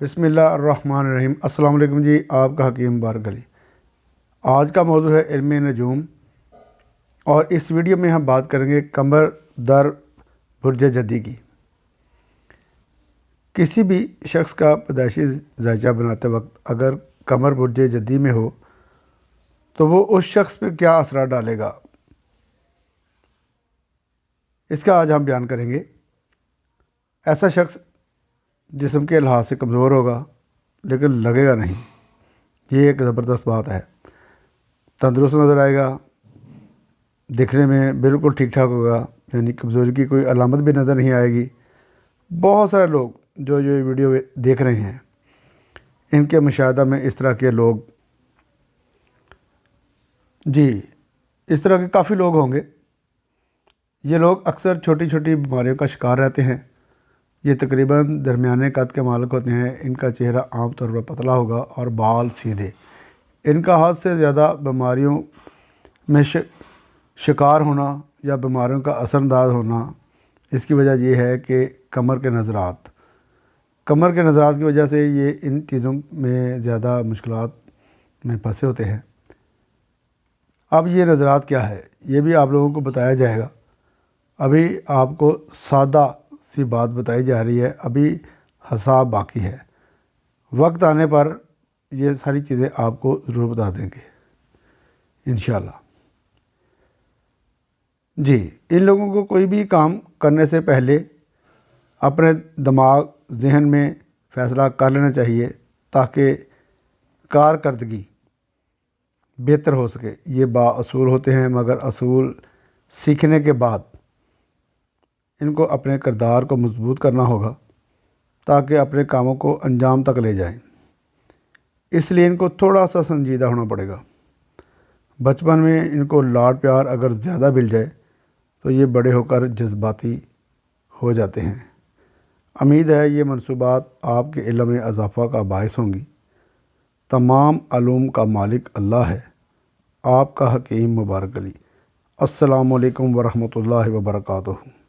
बिस्मिल्लाहिर्रहमानिर्रहीम। अस्सलाम वालेकुम जी। आपका हकीम मुबारक अली। आज का मौजू है इल्म नजूम, और इस वीडियो में हम बात करेंगे कमर दर बुर्ज जदी की। किसी भी शख्स का पैदाइशी ज़ायचा बनाते वक्त अगर कमर बुर्ज जदी में हो तो वो उस शख्स पे क्या असर डालेगा, इसका आज हम बयान करेंगे। ऐसा शख्स जिस्म के लिहाज से कमज़ोर होगा लेकिन लगेगा नहीं, ये एक ज़बरदस्त बात है। तंदुरुस्त नज़र आएगा, दिखने में बिल्कुल ठीक ठाक होगा, यानी कमज़ोरी की कोई अलामत भी नज़र नहीं आएगी। बहुत सारे लोग जो ये वीडियो देख रहे हैं, इनके मुशाहदा में इस तरह के लोग, जी इस तरह के काफ़ी लोग होंगे। ये लोग अक्सर छोटी छोटी बीमारियों का शिकार रहते हैं। ये तकरीबन दरमियाने कद के मालिक होते हैं। इनका चेहरा आम तौर पर पतला होगा और बाल सीधे। इनका हद से ज़्यादा बीमारियों में शिकार होना या बीमारियों का असरअंदाज होना, इसकी वजह यह है कि कमर के नज़रात की वजह से ये इन चीज़ों में ज़्यादा मुश्किलात में फंसे होते हैं। अब ये नज़रात क्या है, ये भी आप लोगों को बताया जाएगा। अभी आपको सादा सी बात बताई जा रही है, अभी हिसाब बाकी है। वक्त आने पर ये सारी चीज़ें आपको ज़रूर बता देंगे इंशाल्लाह। जी, इन लोगों को कोई भी काम करने से पहले अपने दिमाग जहन में फ़ैसला कर लेना चाहिए ताकि कारकर्दगी बेहतर हो सके। ये बाअसूल होते हैं, मगर असूल सीखने के बाद इनको अपने किरदार को मजबूत करना होगा ताकि अपने कामों को अंजाम तक ले जाएं। इसलिए इनको थोड़ा सा संजीदा होना पड़ेगा। बचपन में इनको लाड प्यार अगर ज़्यादा मिल जाए तो ये बड़े होकर जज्बाती हो जाते हैं। उम्मीद है ये मनसूबात आपके इल्म में इजाफ़ा का बायस होंगी। तमाम अलूम का मालिक अल्लाह है। आपका हकीम मुबारक अली। अस्सलामु अलैकुम वरहमतुल्लाहि वबरकातुहू।